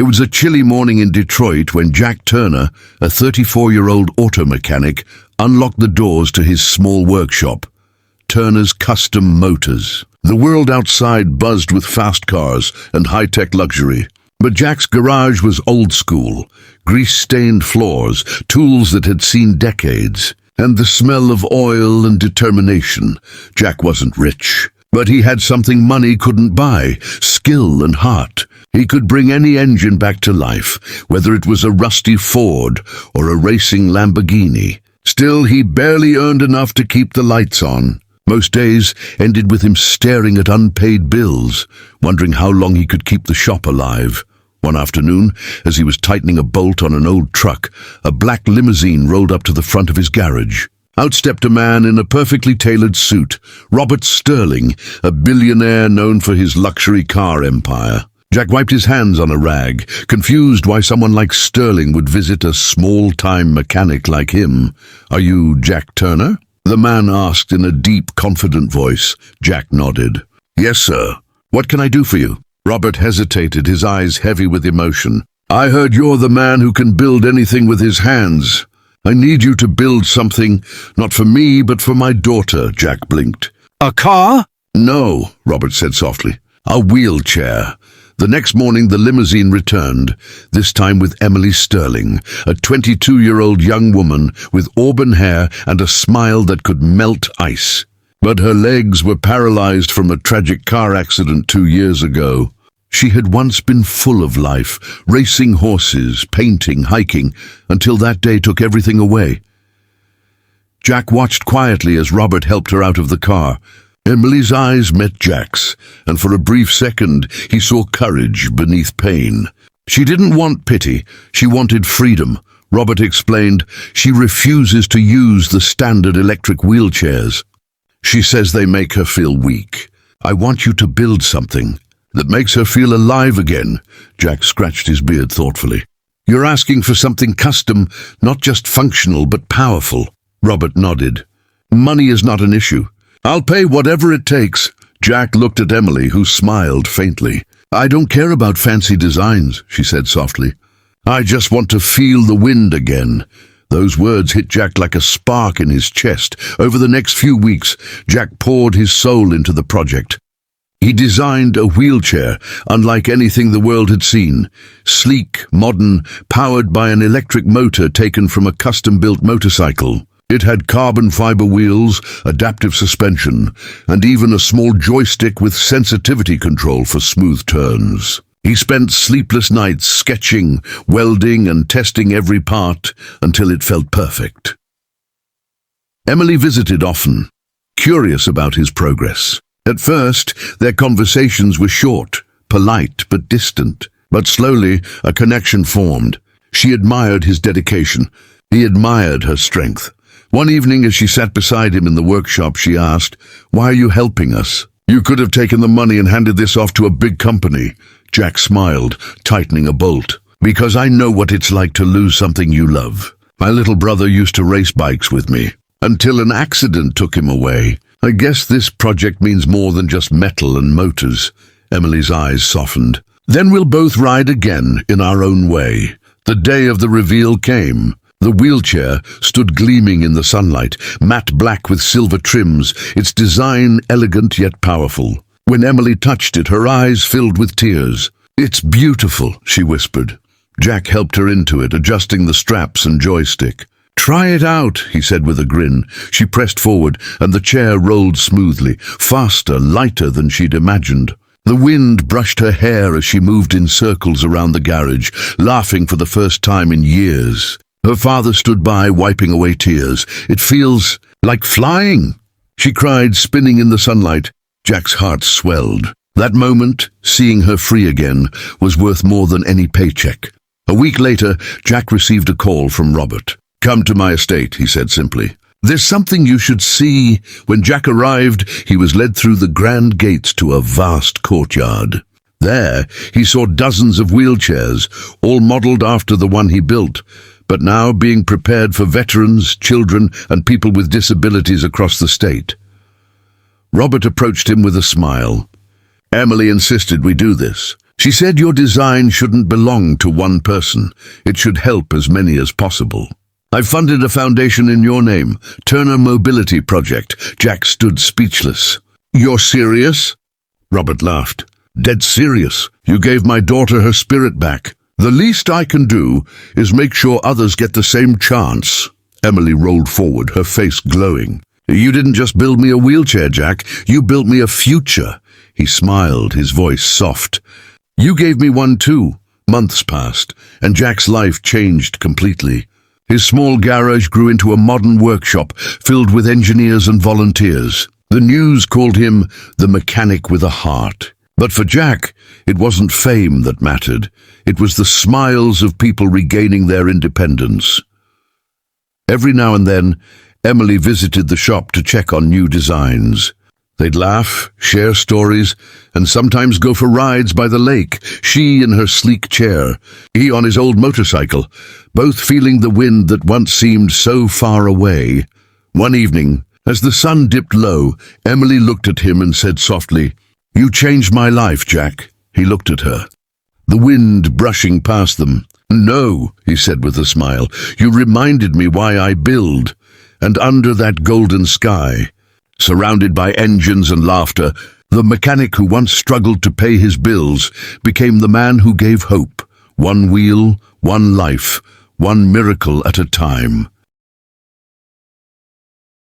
It was a chilly morning in Detroit when Jack Turner, a 34-year-old auto mechanic, unlocked the doors to his small workshop, Turner's Custom Motors. The world outside buzzed with fast cars and high-tech luxury. But Jack's garage was old school, grease-stained floors, tools that had seen decades, and the smell of oil and determination. Jack wasn't rich, but he had something money couldn't buy: skill and heart. He could bring any engine back to life, whether it was a rusty Ford or a racing Lamborghini. Still, he barely earned enough to keep the lights on. Most days ended with him staring at unpaid bills, wondering how long he could keep the shop alive. One afternoon, as he was tightening a bolt on an old truck, a black limousine rolled up to the front of his garage. Out stepped a man in a perfectly tailored suit, Robert Sterling, a billionaire known for his luxury car empire. Jack wiped his hands on a rag, confused why someone like Sterling would visit a small-time mechanic like him. "Are you Jack Turner?" the man asked in a deep, confident voice. Jack nodded. "Yes, sir. What can I do for you?" Robert hesitated, his eyes heavy with emotion. "I heard you're the man who can build anything with his hands. I need you to build something, not for me, but for my daughter," Jack blinked. "A car?" "No," Robert said softly. "A wheelchair." The next morning the limousine returned, this time with Emily Sterling, a 22-year-old young woman with auburn hair and a smile that could melt ice. But her legs were paralyzed from a tragic car accident 2 years ago. She had once been full of life, racing horses, painting, hiking, until that day took everything away. Jack watched quietly as Robert helped her out of the car. Emily's eyes met Jack's, and for a brief second he saw courage beneath pain. She didn't want pity, she wanted freedom. Robert explained, "She refuses to use the standard electric wheelchairs. She says they make her feel weak. I want you to build something that makes her feel alive again." Jack scratched his beard thoughtfully. "You're asking for something custom, not just functional but powerful." Robert nodded. "Money is not an issue. I'll pay whatever it takes." Jack looked at Emily, who smiled faintly. "I don't care about fancy designs," she said softly. "I just want to feel the wind again." Those words hit Jack like a spark in his chest. Over the next few weeks, Jack poured his soul into the project. He designed a wheelchair unlike anything the world had seen. Sleek, modern, powered by an electric motor taken from a custom-built motorcycle. It had carbon fiber wheels, adaptive suspension, and even a small joystick with sensitivity control for smooth turns. He spent sleepless nights sketching, welding, and testing every part until it felt perfect. Emily visited often, curious about his progress. At first, their conversations were short, polite but distant. But slowly, a connection formed. She admired his dedication. He admired her strength. One evening, as she sat beside him in the workshop, she asked, "Why are you helping us? You could have taken the money and handed this off to a big company." Jack smiled, tightening a bolt. "Because I know what it's like to lose something you love. My little brother used to race bikes with me, until an accident took him away. I guess this project means more than just metal and motors." Emily's eyes softened. "Then we'll both ride again in our own way." The day of the reveal came. The wheelchair stood gleaming in the sunlight, matte black with silver trims, its design elegant yet powerful. When Emily touched it, her eyes filled with tears. "It's beautiful," she whispered. Jack helped her into it, adjusting the straps and joystick. "Try it out," he said with a grin. She pressed forward, and the chair rolled smoothly, faster, lighter than she'd imagined. The wind brushed her hair as she moved in circles around the garage, laughing for the first time in years. Her father stood by, wiping away tears. "It feels like flying," she cried, spinning in the sunlight. Jack's heart swelled. That moment, seeing her free again, was worth more than any paycheck. A week later, Jack received a call from Robert. "Come to my estate," he said simply. "There's something you should see." When Jack arrived, he was led through the grand gates to a vast courtyard. There, he saw dozens of wheelchairs, all modeled after the one he built, but now being prepared for veterans, children, and people with disabilities across the state. Robert approached him with a smile. "Emily insisted we do this. She said your design shouldn't belong to one person. It should help as many as possible. I've funded a foundation in your name, Turner Mobility Project. Jack stood speechless. You're serious? Robert laughed. Dead serious. You gave my daughter her spirit back. The least I can do is make sure others get the same chance. Emily rolled forward, her face glowing. You didn't just build me a wheelchair, Jack. You built me a future. He smiled, his voice soft. You gave me one too. Months passed, and Jack's life changed completely. His small garage grew into a modern workshop filled with engineers and volunteers. The news called him the mechanic with a heart. But for Jack, it wasn't fame that mattered. It was the smiles of people regaining their independence. Every now and then, Emily visited the shop to check on new designs. They'd laugh, share stories, and sometimes go for rides by the lake, she in her sleek chair, he on his old motorcycle, both feeling the wind that once seemed so far away. One evening, as the sun dipped low, Emily looked at him and said softly, You changed my life, Jack. He looked at her, the wind brushing past them. No, he said with a smile, you reminded me why I build. And under that golden sky, surrounded by engines and laughter, the mechanic who once struggled to pay his bills became the man who gave hope, one wheel, one life, one miracle at a time.